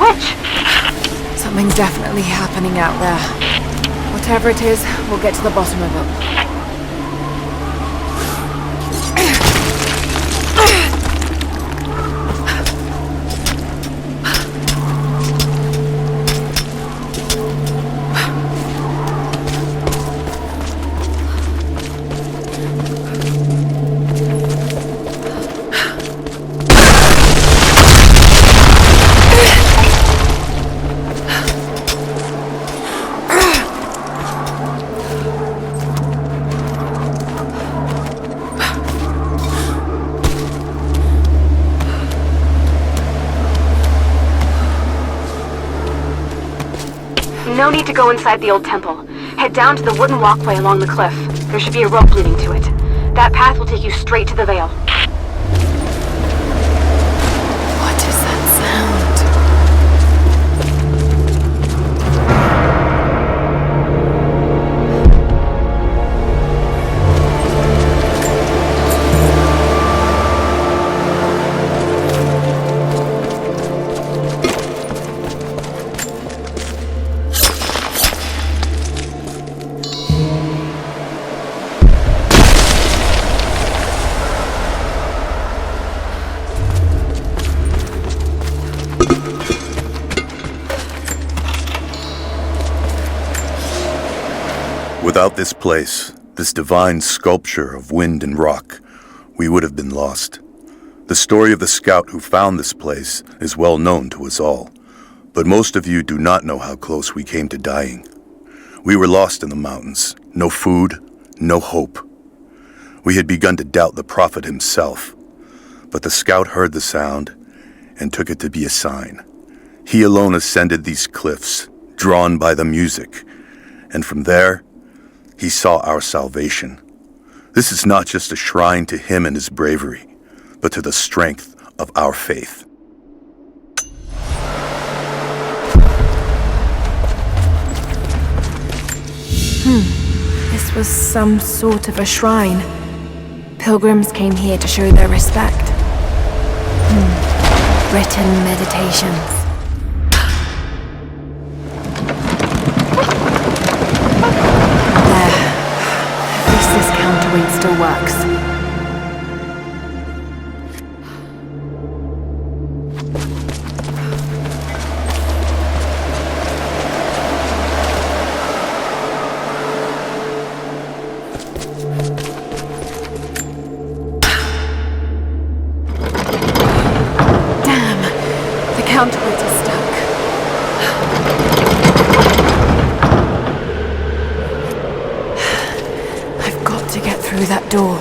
switch? Something's definitely happening out there. Whatever it is, we'll get to the bottom of it. No need to go inside the old temple. Head down to the wooden walkway along the cliff. There should be a rope leading to it. That path will take you straight to the Veil. What is that sound? Without this place, this divine sculpture of wind and rock, we would have been lost. The story of the scout who found this place is well known to us all, but most of you do not know how close we came to dying. We were lost in the mountains, no food, no hope. We had begun to doubt the prophet himself, but the scout heard the sound and took it to be a sign. He alone ascended these cliffs, drawn by the music, and from there, he saw our salvation. This is not just a shrine to him and his bravery, but to the strength of our faith. This was some sort of a shrine. Pilgrims came here to show their respect. Written meditations. This counterweight still works. Damn! The counterweight is stuck. To get through that door.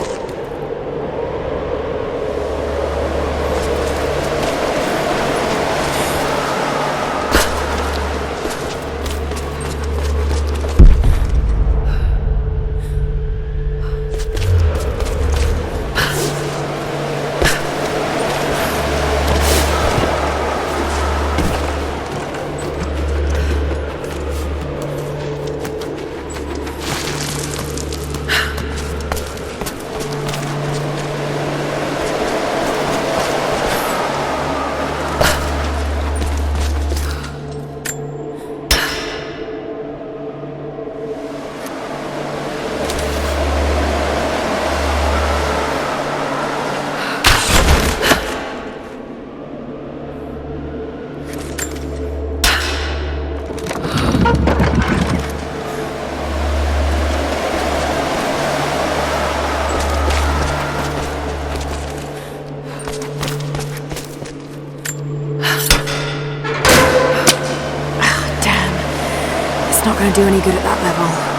Not going to do any good at that level.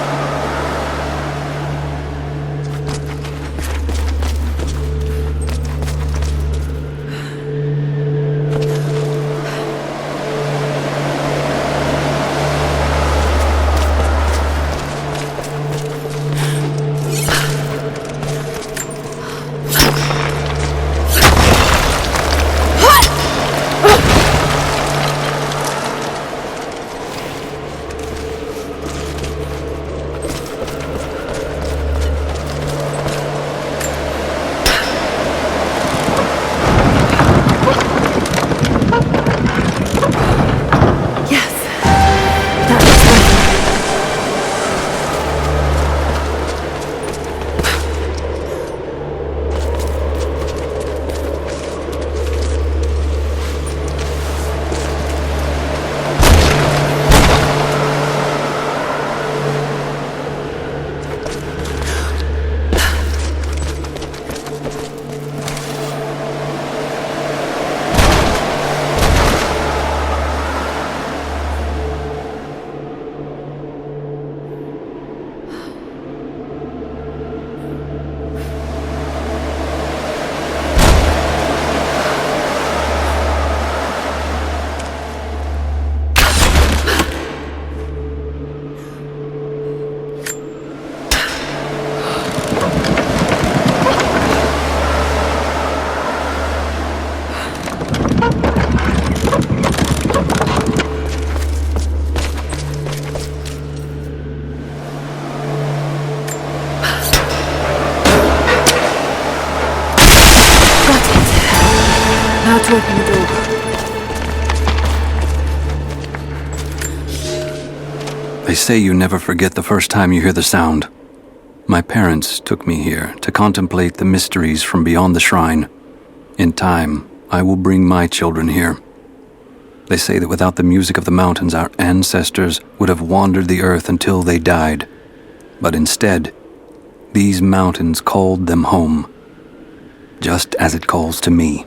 how to open the door. They say you never forget the first time you hear the sound. My parents took me here to contemplate the mysteries from beyond the shrine. In time, I will bring my children here. They say that without the music of the mountains, our ancestors would have wandered the earth until they died. But instead, these mountains called them home, just as it calls to me.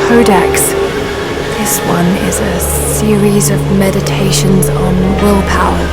Codex. This one is a series of meditations on willpower.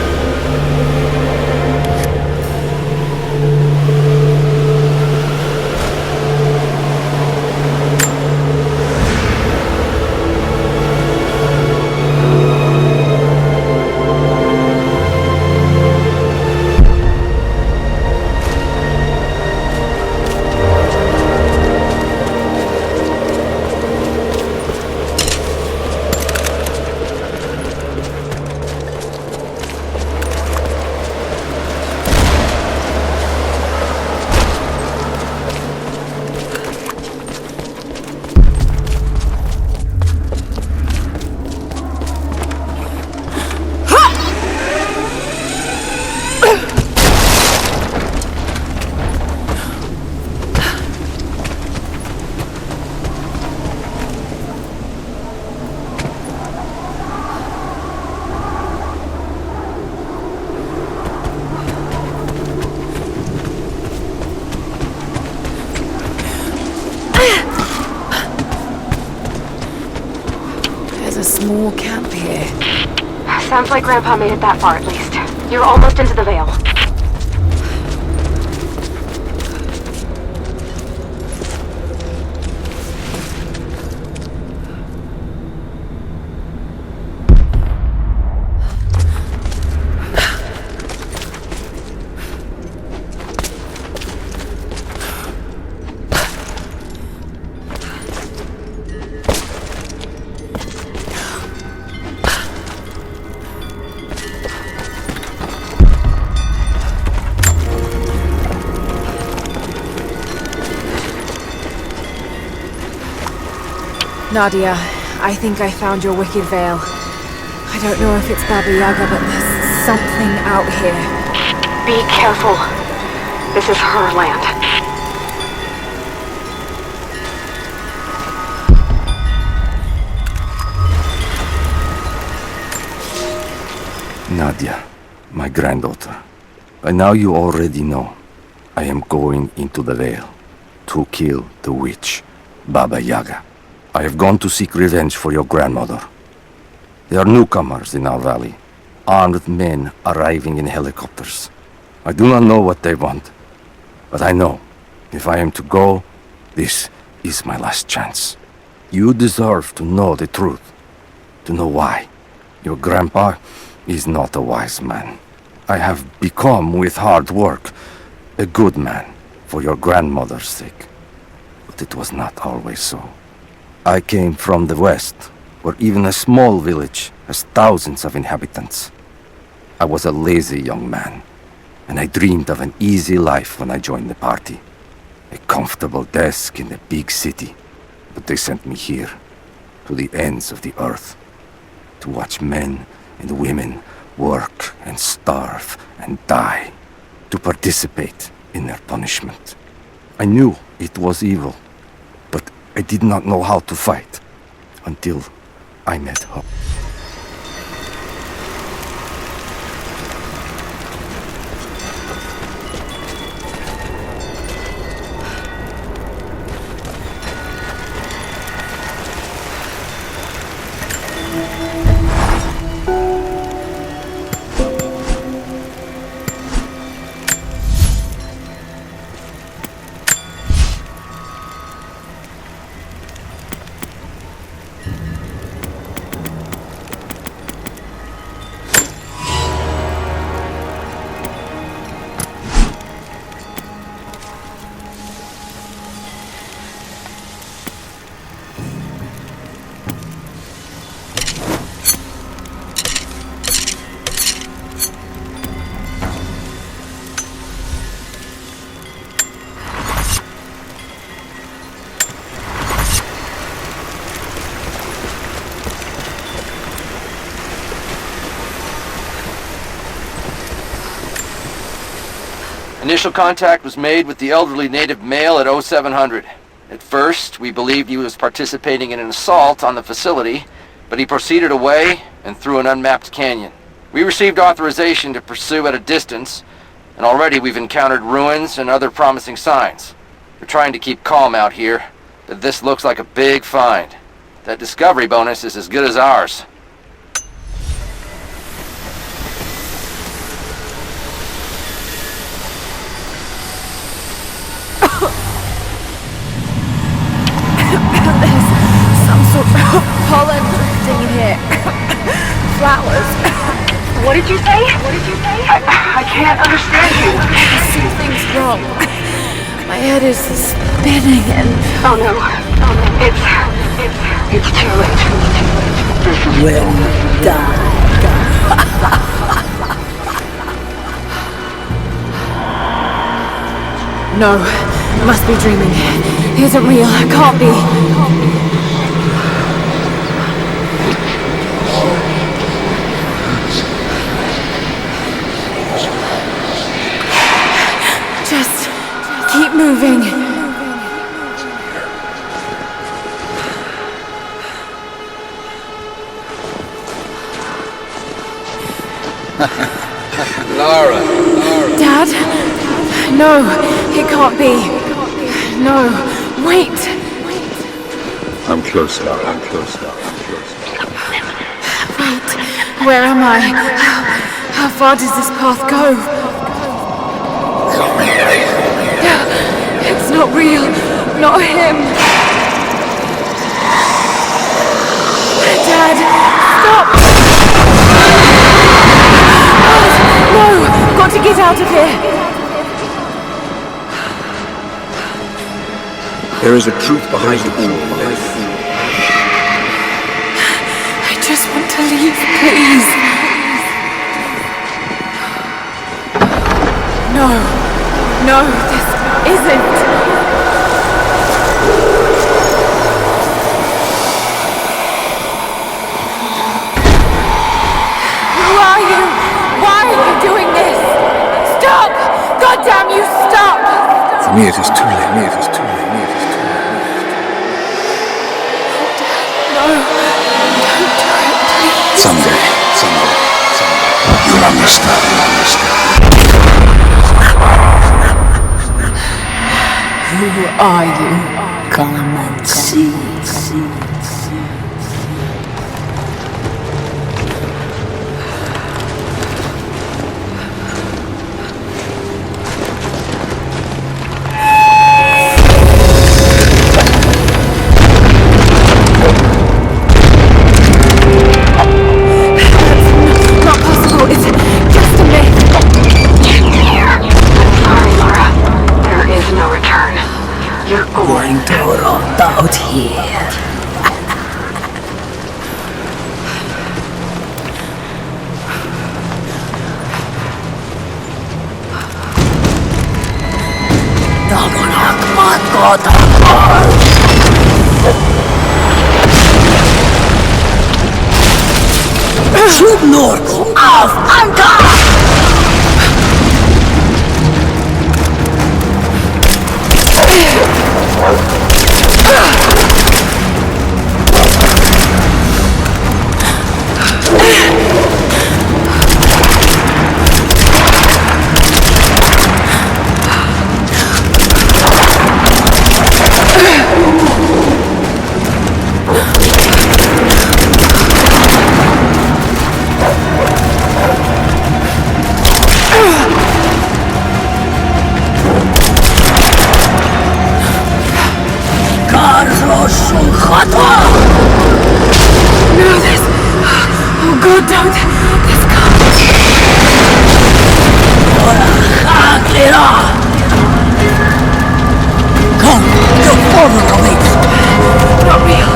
A small camp here. Sounds like Grandpa made it that far at least. You're almost into the Vale. Nadia, I think I found your wicked veil. I don't know if it's Baba Yaga, but there's something out here. Be careful. This is her land. Nadia, my granddaughter. By now you already know. I am going into the Vale to kill the witch, Baba Yaga. I have gone to seek revenge for your grandmother. There are newcomers in our valley, armed men arriving in helicopters. I do not know what they want, but I know if I am to go, this is my last chance. You deserve to know the truth, to know why. Your grandpa is not a wise man. I have become, with hard work, a good man for your grandmother's sake. But it was not always so. I came from the west, where even a small village has thousands of inhabitants. I was a lazy young man, and I dreamed of an easy life when I joined the party. A comfortable desk in a big city. But they sent me here, to the ends of the earth, to watch men and women work and starve and die, to participate in their punishment. I knew it was evil, but I did not know how to fight until I met her. Initial contact was made with the elderly native male at 0700. At first, we believed he was participating in an assault on the facility, but he proceeded away and through an unmapped canyon. We received authorization to pursue at a distance, and already we've encountered ruins and other promising signs. We're trying to keep calm out here, but this looks like a big find. That discovery bonus is as good as ours. Some sort of pollen drifting in here. Flowers. What did you say? I can't understand you. Something's wrong. My head is spinning and... Oh no. It's too late. When you die. No, I must be dreaming. It isn't real. It can't be. Just keep moving. Lara. Dad? No, it can't be. No, wait. I'm close, Lara. I'm close. Wait, where am I? How far does this path go? It's not real. Not him. Dad, stop! No! Got to get out of here! There is a truth behind all life. I just want to leave, please. No, this isn't. Who are you? Why are you doing this? Stop! God damn you, stop! For me it is too late. No, don't do it, please. Someday. You'll understand. Who are you? Come and see. Not possible, it's just a myth. Sorry, Lara. There is no return. You're Going to rot out here. Schubnurk, auf Anker! No, this... Oh God, don't... This can't... Come, your father awaits. Not real.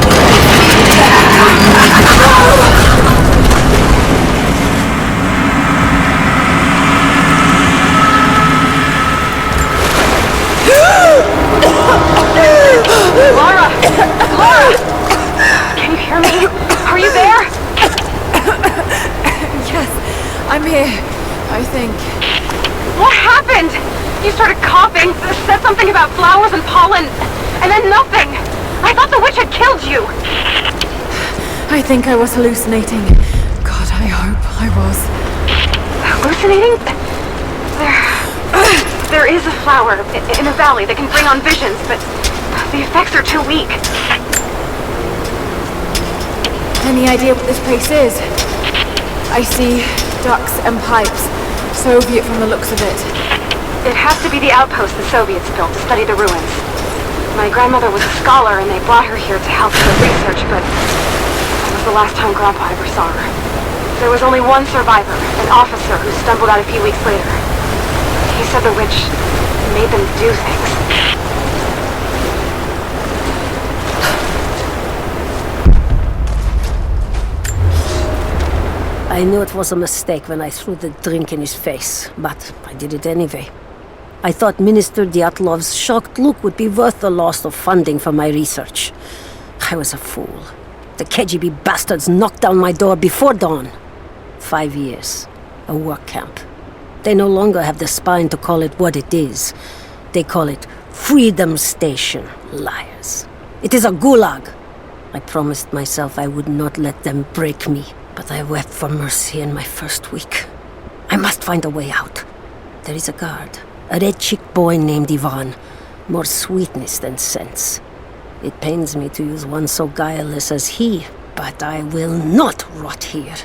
Lara! Can you hear me? Are you there? Yes, I'm here, I think. What happened? You reading said something about flowers and pollen, and then nothing. I thought the witch had killed you. I think I was hallucinating. God, I hope I was. Hallucinating? There is a flower in a valley that can bring on visions, but the effects are too weak. Any idea what this place is? I see ducks and pipes. Soviet from the looks of it. It has to be the outpost the Soviets built to study the ruins. My grandmother was a scholar and they brought her here to help with research, but that was the last time Grandpa ever saw her. There was only one survivor, an officer who stumbled out a few weeks later. He said the witch made them do things. I knew it was a mistake when I threw the drink in his face, but I did it anyway. I thought Minister Dyatlov's shocked look would be worth the loss of funding for my research. I was a fool. The KGB bastards knocked down my door before dawn. 5 years. A work camp. They no longer have the spine to call it what it is. They call it Freedom Station. Liars. It is a gulag. I promised myself I would not let them break me, but I wept for mercy in my first week. I must find a way out. There is a guard. A red-cheeked boy named Ivan. More sweetness than sense. It pains me to use one so guileless as he, but I will not rot here.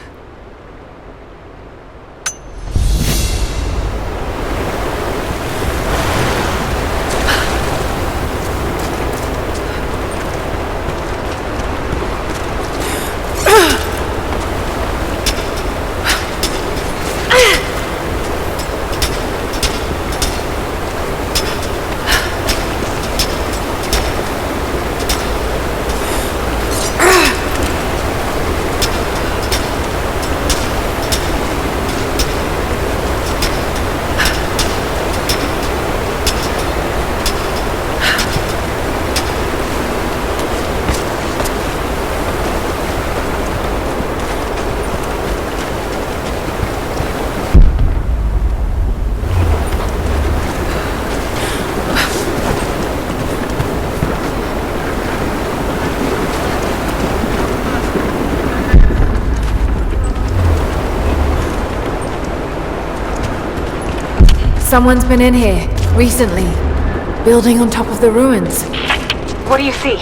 Someone's been in here, recently. Building on top of the ruins. What do you see?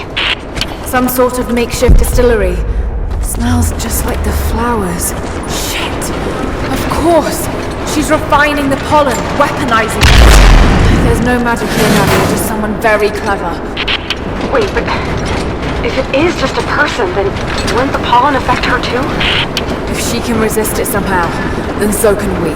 Some sort of makeshift distillery. Smells just like the flowers. Shit. Of course. She's refining the pollen, weaponizing it. There's no magic here, Nadia, just someone very clever. Wait, but if it is just a person, then wouldn't the pollen affect her too? If she can resist it somehow, then so can we.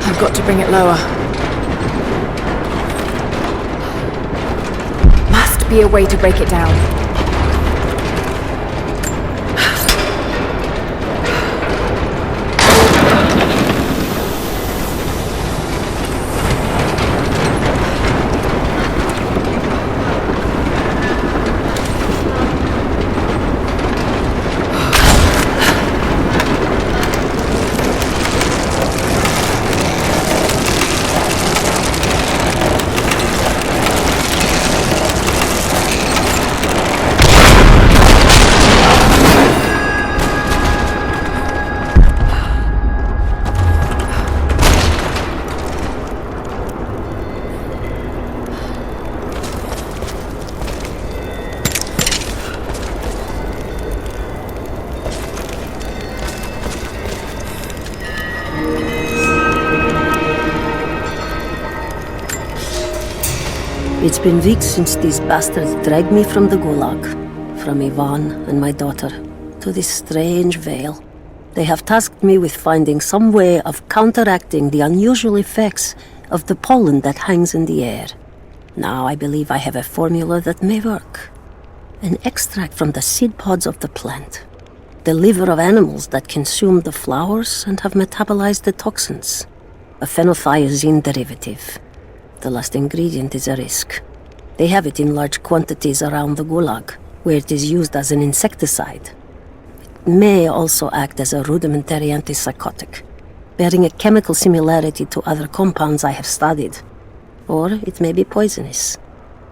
I've got to bring it lower. Must be a way to break it down. It's been weeks since these bastards dragged me from the gulag, from Ivan and my daughter, to this strange veil. They have tasked me with finding some way of counteracting the unusual effects of the pollen that hangs in the air. Now I believe I have a formula that may work. An extract from the seed pods of the plant. The liver of animals that consumed the flowers and have metabolized the toxins. A phenothiazine derivative. The last ingredient is a risk. They have it in large quantities around the Gulag, where it is used as an insecticide. It may also act as a rudimentary antipsychotic, bearing a chemical similarity to other compounds I have studied. Or it may be poisonous.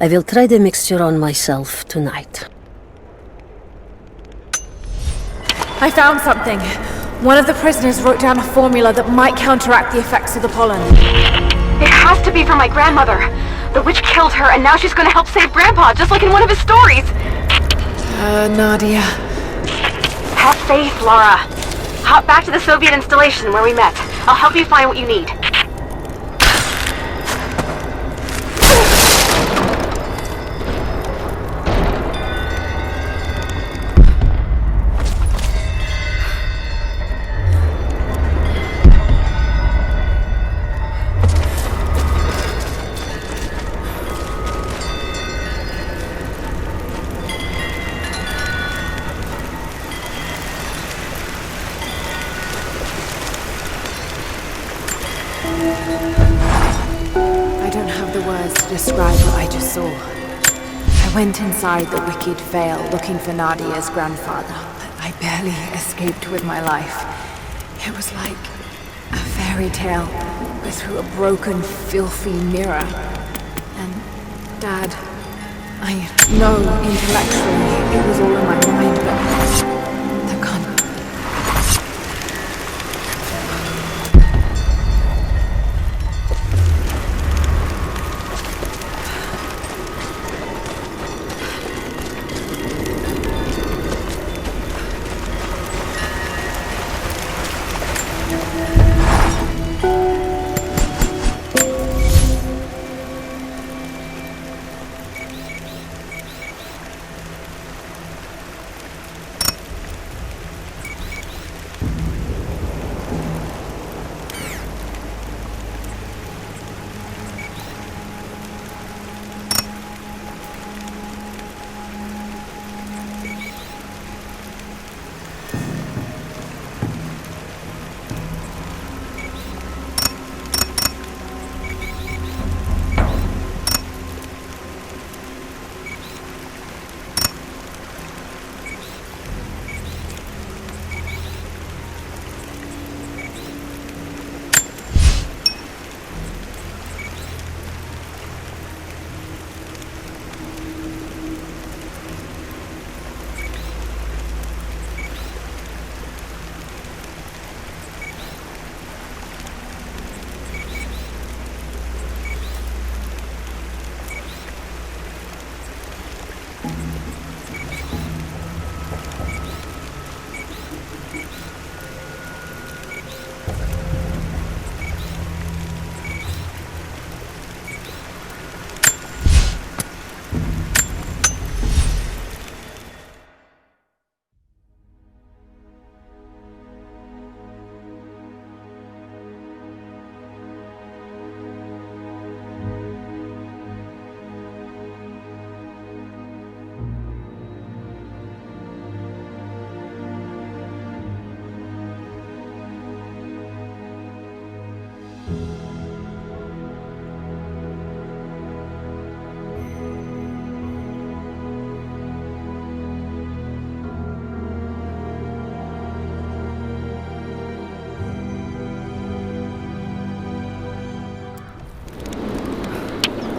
I will try the mixture on myself tonight. I found something. One of the prisoners wrote down a formula that might counteract the effects of the pollen. It has to be from my grandmother. The witch killed her, and now she's gonna help save Grandpa, just like in one of his stories. Nadia. Have faith, Laura. Hop back to the Soviet installation where we met. I'll help you find what you need. I don't have the words to describe what I just saw. I went inside the wicked vale looking for Nadia's grandfather, but I barely escaped with my life. It was like a fairy tale, but through a broken, filthy mirror. And Dad, I know intellectually it was all in my mind, but the gun.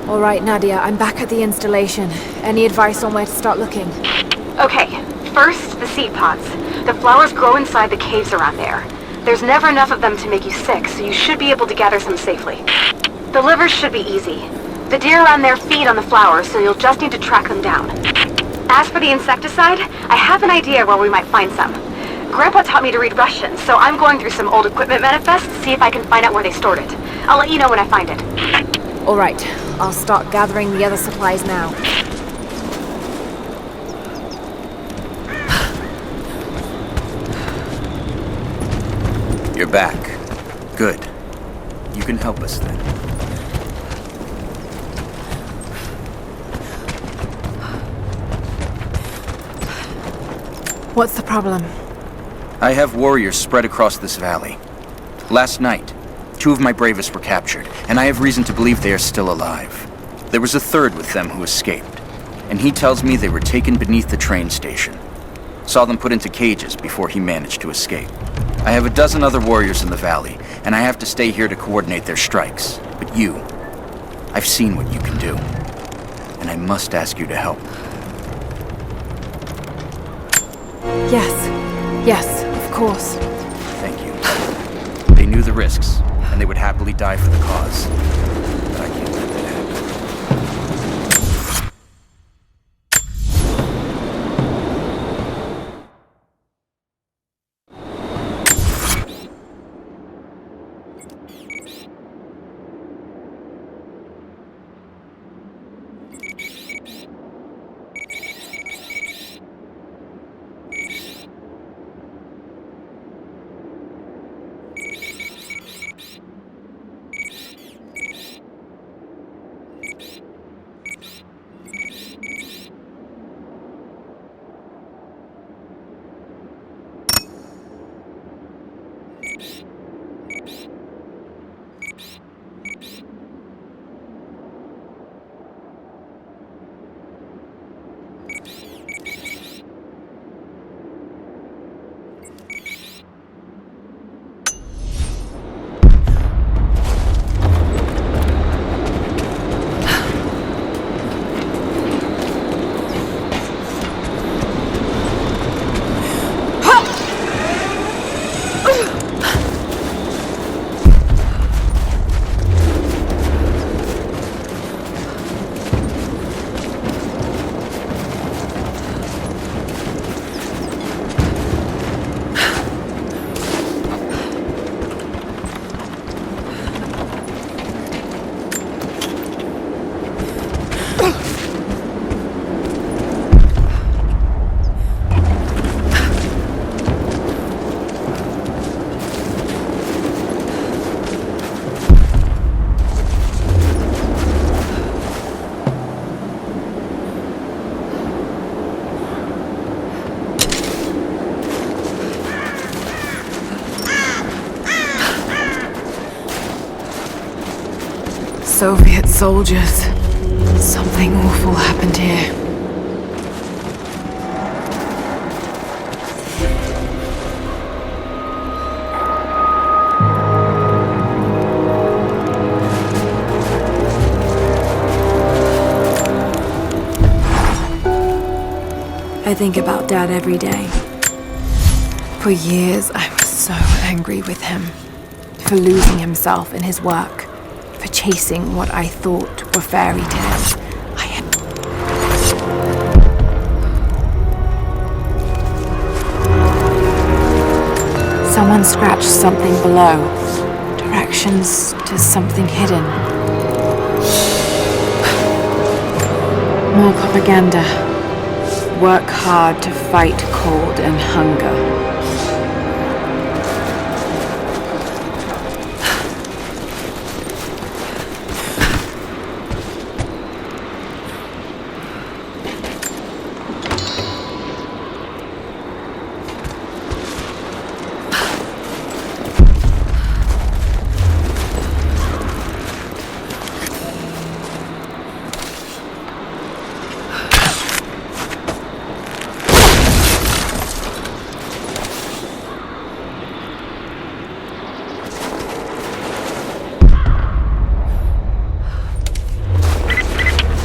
All right, Nadia, I'm back at the installation. Any advice on where to start looking? Okay, first, the seed pods. The flowers grow inside the caves around there. There's never enough of them to make you sick, so you should be able to gather some safely. The livers should be easy. The deer around there feed on the flowers, so you'll just need to track them down. As for the insecticide, I have an idea where we might find some. Grandpa taught me to read Russian, so I'm going through some old equipment manifests to see if I can find out where they stored it. I'll let you know when I find it. All right, I'll start gathering the other supplies now. You're back. Good. You can help us then. What's the problem? I have warriors spread across this valley. Last night, 2 of my bravest were captured, and I have reason to believe they are still alive. There was a third with them who escaped, and he tells me they were taken beneath the train station. Saw them put into cages before he managed to escape. I have a dozen other warriors in the valley, and I have to stay here to coordinate their strikes. But you, I've seen what you can do, and I must ask you to help. Yes, of course. Thank you. They knew the risks, and they would happily die for the cause. But I can't let that happen. Soviet soldiers. Something awful happened here. I think about Dad every day. For years, I was so angry with him. For losing himself in his work. For chasing what I thought were fairy tales. Someone scratched something below. Directions to something hidden. More propaganda. Work hard to fight cold and hunger.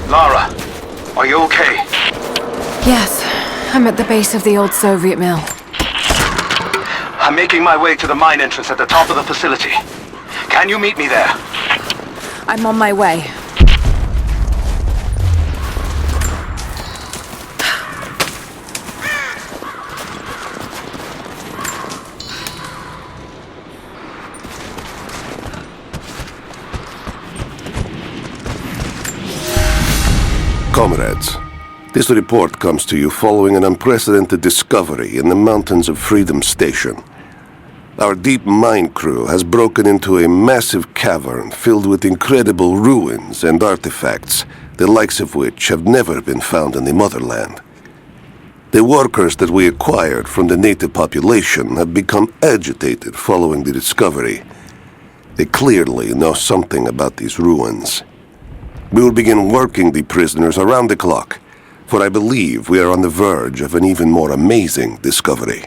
Lara, are you okay? Yes, I'm at the base of the old Soviet mill. I'm making my way to the mine entrance at the top of the facility. Can you meet me there? I'm on my way. Comrades, this report comes to you following an unprecedented discovery in the mountains of Freedom Station. Our deep mine crew has broken into a massive cavern filled with incredible ruins and artifacts, the likes of which have never been found in the motherland. The workers that we acquired from the native population have become agitated following the discovery. They clearly know something about these ruins. We will begin working the prisoners around the clock, for I believe we are on the verge of an even more amazing discovery.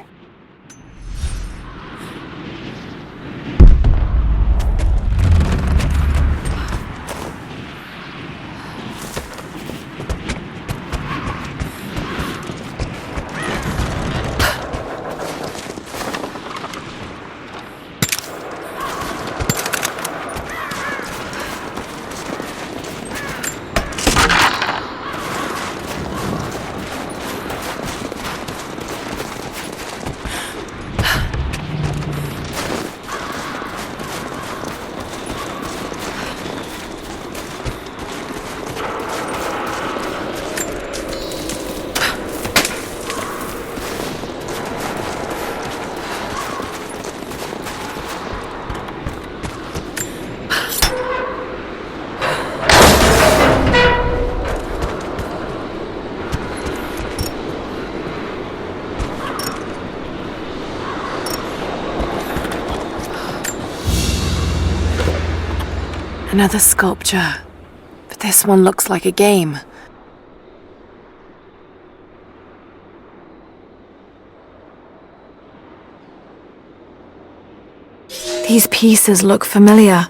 Another sculpture, but this one looks like a game. These pieces look familiar.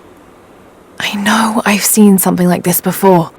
I know I've seen something like this before.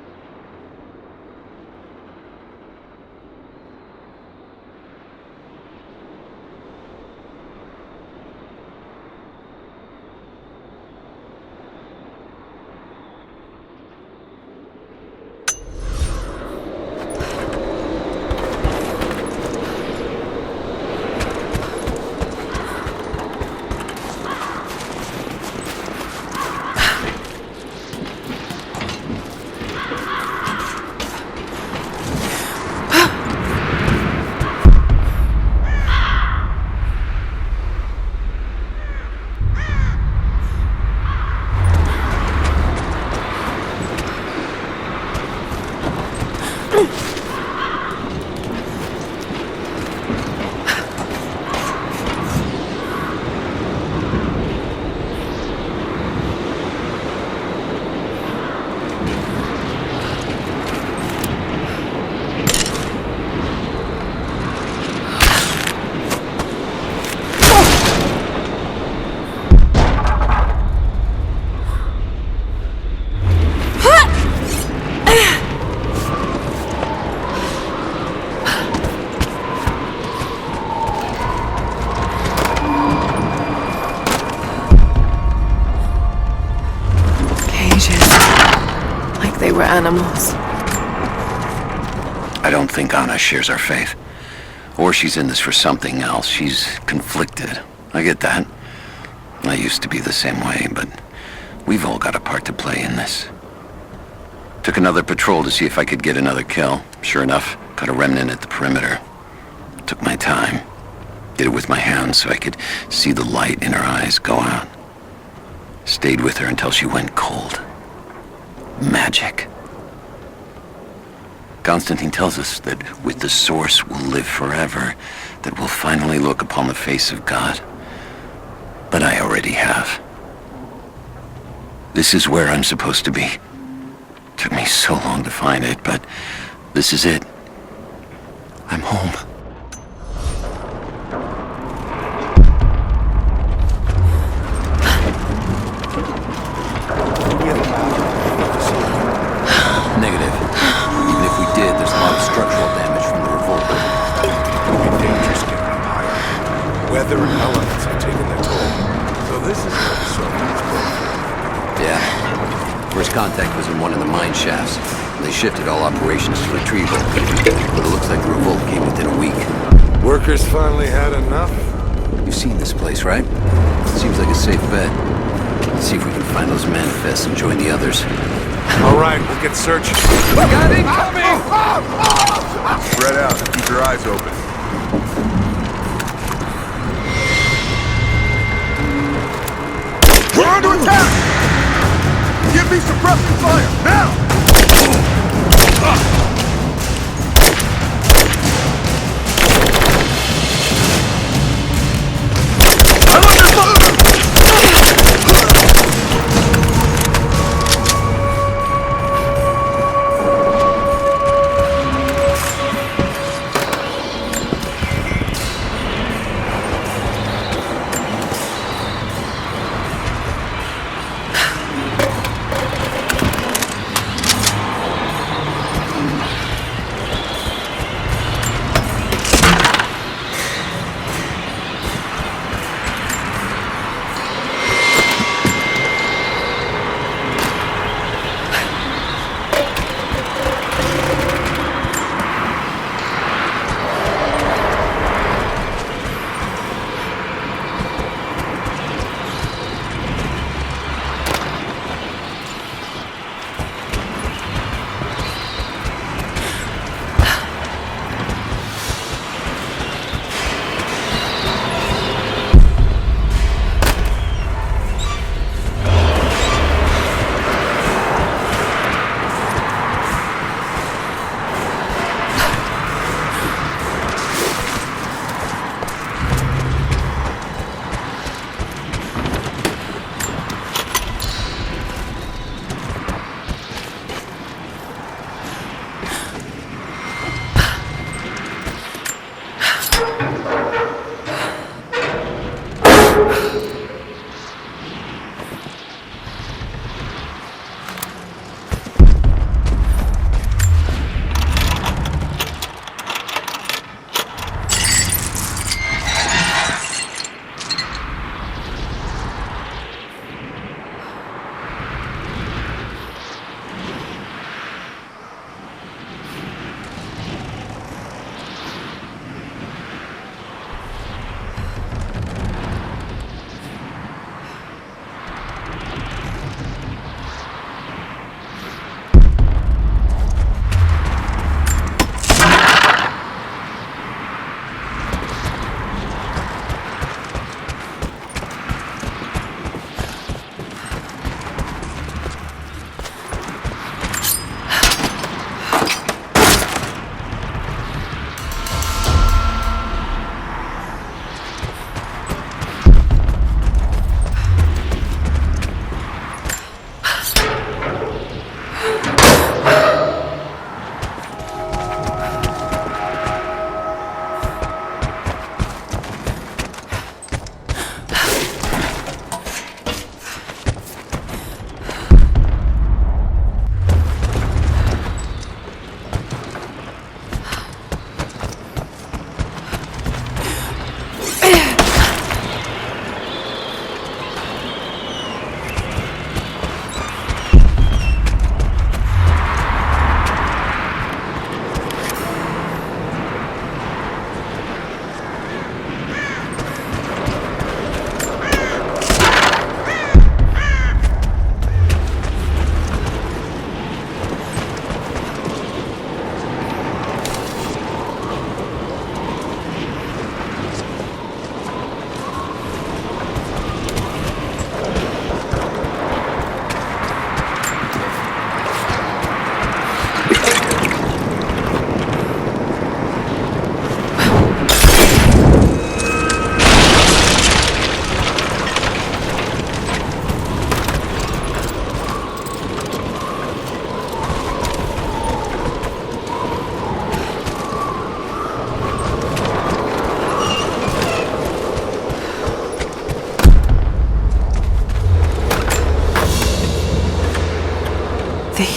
They were animals. I don't think Anna shares our faith. Or she's in this for something else. She's conflicted. I get that. I used to be the same way, but we've all got a part to play in this. Took another patrol to see if I could get another kill. Sure enough, caught a remnant at the perimeter. Took my time. Did it with my hands so I could see the light in her eyes go out. Stayed with her until she went cold. Magic. Constantine tells us that with the Source we'll live forever, that we'll finally look upon the face of God. But I already have. This is where I'm supposed to be. Took me so long to find it, but this is it. I'm home. Negative. Even if we did, there's a lot of structural damage from the revolt. It would be dangerous getting up higher. Weather and elements have taken their toll. So this is what the Soviets built. Yeah. First contact was in one of the mine shafts. They shifted all operations to retrieval. But it looks like the revolt came within a week. Workers finally had enough? You've seen this place, right? Seems like a safe bet. Let's see if we can find those manifests and join the others. All right, we'll get searching. Got incoming! Spread out. Keep your eyes open. We're under attack! Give me suppressing fire, now! I love this!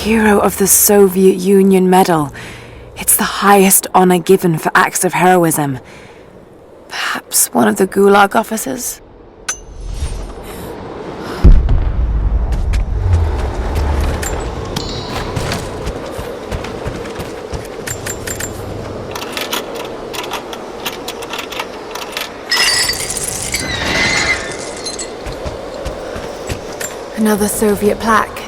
Hero of the Soviet Union Medal. It's the highest honor given for acts of heroism. Perhaps one of the Gulag officers? Another Soviet plaque.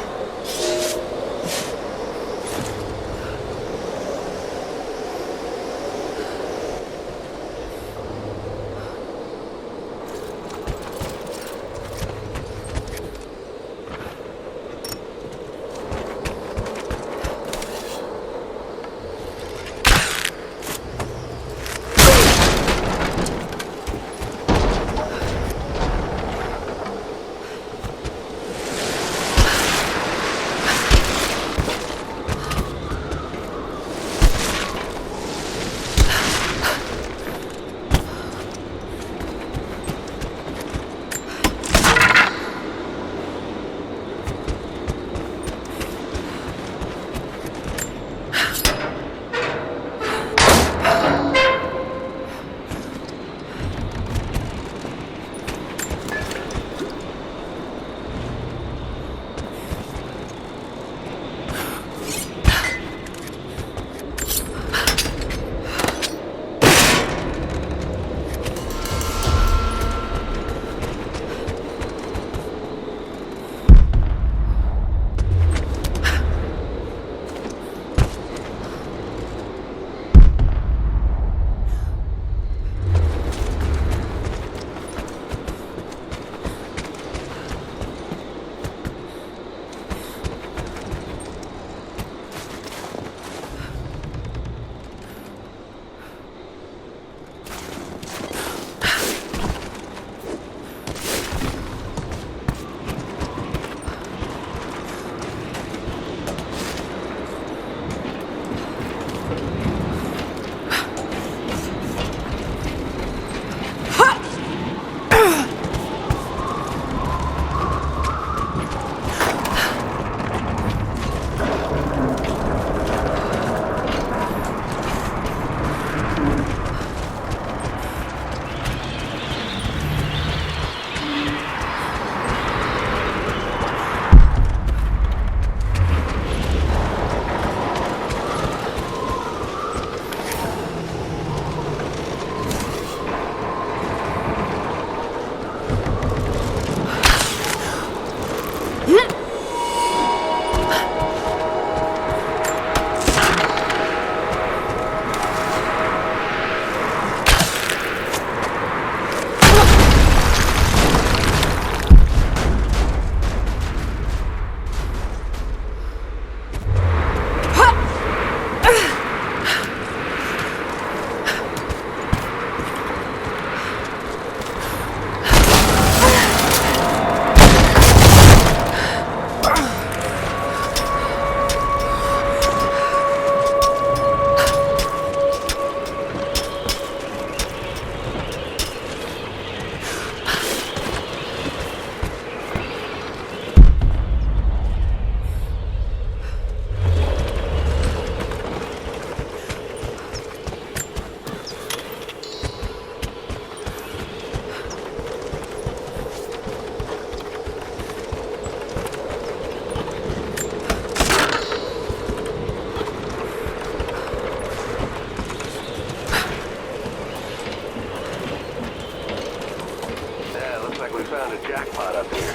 found a jackpot up here.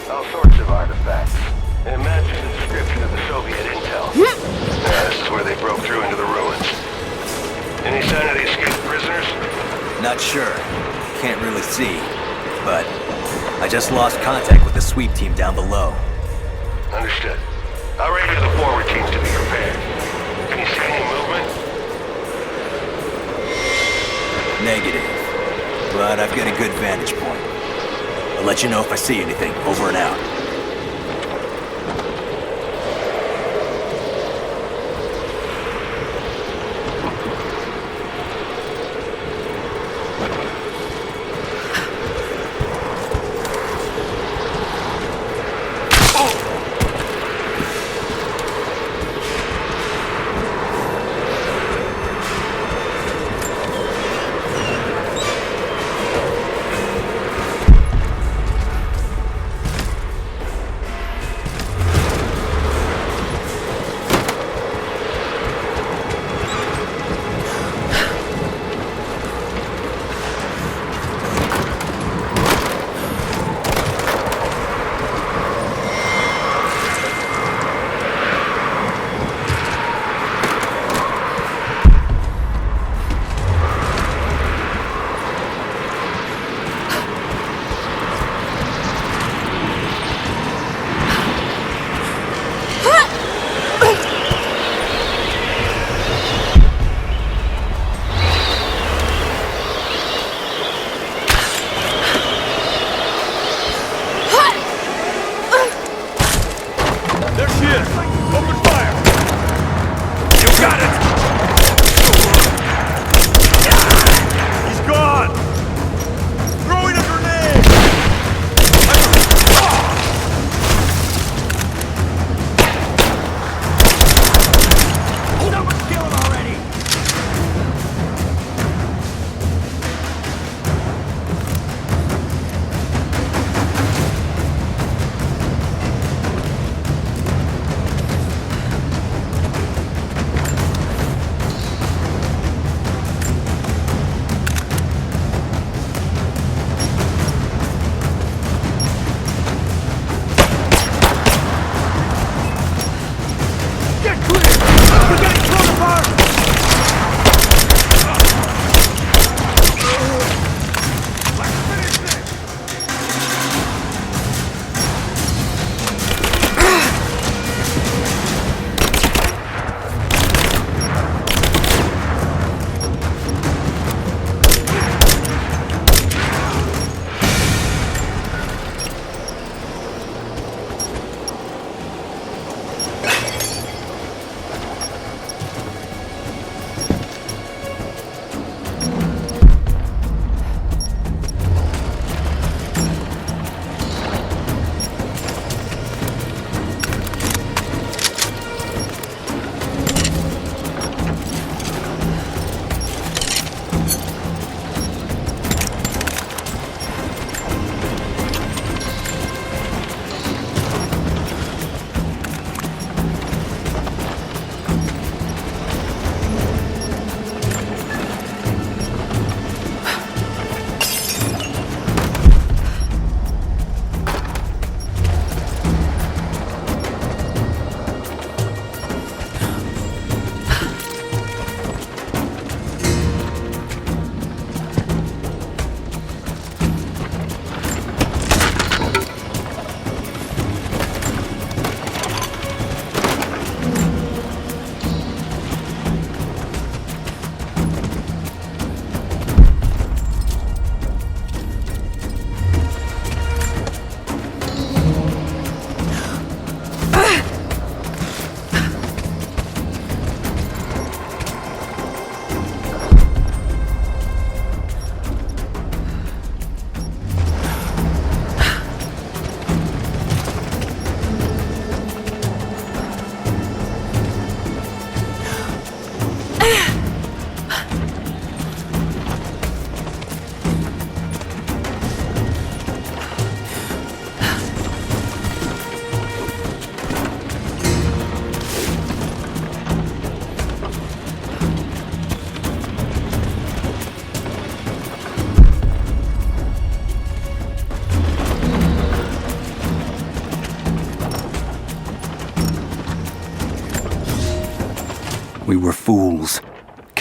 All sorts of artifacts. It matches the description of the Soviet intel. This is where they broke through into the ruins. Any sign of the escaped prisoners? Not sure. Can't really see. But I just lost contact with the sweep team down below. Understood. I'll radio the forward teams to be prepared. Can you see any movement? Negative. But I've got a good vantage point. I'll let you know if I see anything. Over and out.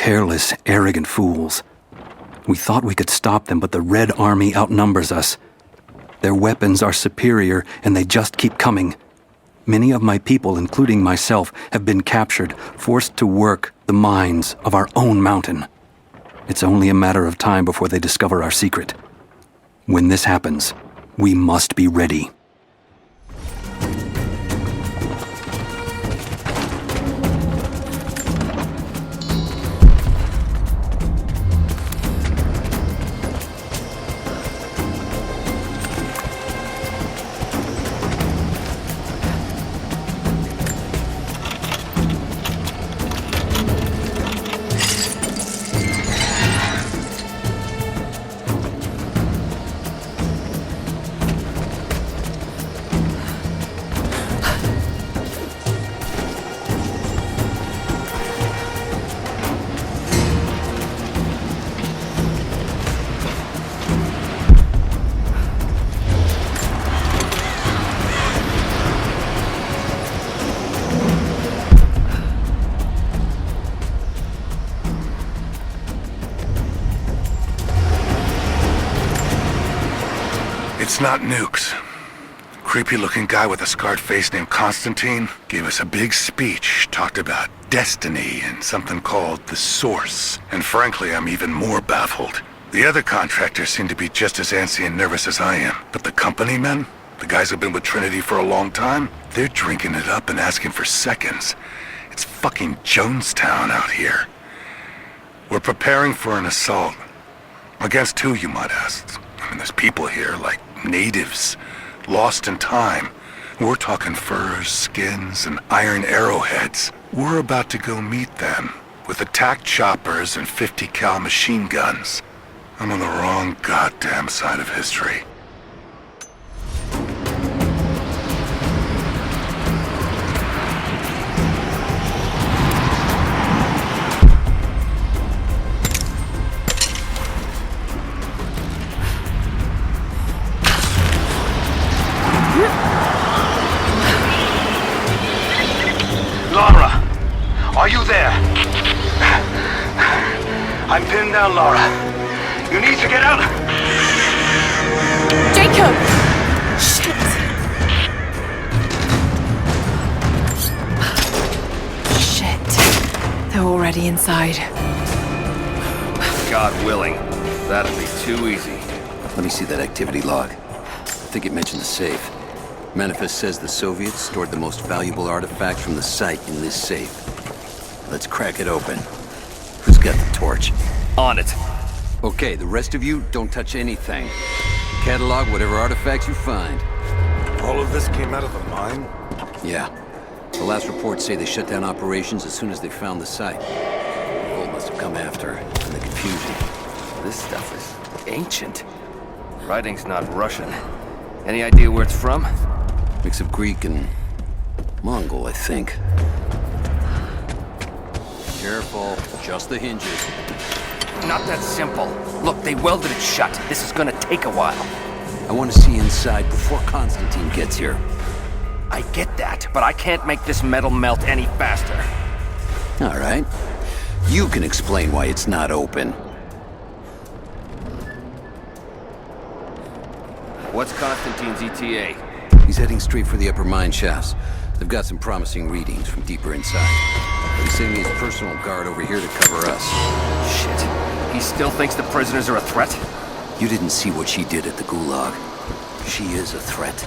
Careless, arrogant fools. We thought we could stop them, but the Red Army outnumbers us. Their weapons are superior, and they just keep coming. Many of my people, including myself, have been captured, forced to work the mines of our own mountain. It's only a matter of time before they discover our secret. When this happens, we must be ready. It's not nukes. Creepy-looking guy with a scarred face named Constantine gave us a big speech, talked about destiny and something called the Source. And frankly, I'm even more baffled. The other contractors seem to be just as antsy and nervous as I am. But the company men, the guys who've been with Trinity for a long time, they're drinking it up and asking for seconds. It's fucking Jonestown out here. We're preparing for an assault. Against who, you might ask? I mean, there's people here, like natives, lost in time. We're talking furs, skins, and iron arrowheads. We're about to go meet them with attack choppers and 50 cal machine guns. I'm on the wrong goddamn side of history. Laura, are you there? I'm pinned down, Laura. You need to get out. Jacob! Shit! Shit. They're already inside. God willing, that'll be too easy. Let me see that activity log. I think it mentioned the safe. Manifest says the Soviets stored the most valuable artifacts from the site in this safe. Let's crack it open. Who's got the torch? On it. Okay, the rest of you, don't touch anything. Catalog whatever artifacts you find. All of this came out of the mine? Yeah. The last reports say they shut down operations as soon as they found the site. Revolt must have come after, in the confusion. This stuff is ancient. Writing's not Russian. Any idea where it's from? Mix of Greek and Mongol, I think. Careful, just the hinges. Not that simple. Look, they welded it shut. This is gonna take a while. I want to see inside before Constantine gets here. I get that, but I can't make this metal melt any faster. All right. You can explain why it's not open. What's Constantine's ETA? He's heading straight for the upper mine shafts. They've got some promising readings from deeper inside. But he's sending his personal guard over here to cover us. Shit. He still thinks the prisoners are a threat? You didn't see what she did at the Gulag. She is a threat.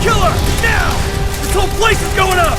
Kill her! Now! This whole place is going up!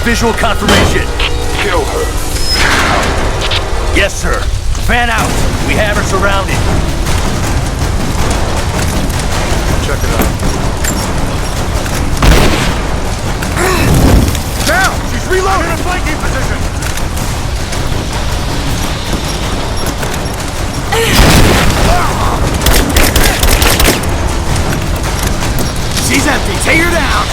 Visual confirmation. Kill her. Yes, sir. Fan out. We have her surrounded. Check it out. Now! She's reloading! In a flanking position! She's empty. Take her down!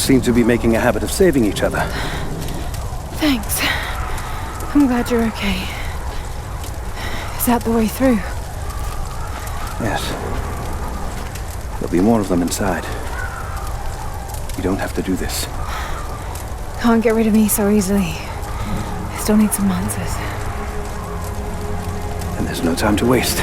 Seem to be making a habit of saving each other. Thanks. I'm glad you're okay. Is that the way through? Yes. There'll be more of them inside. You don't have to do this. Can't get rid of me so easily. I still need some answers. And there's no time to waste.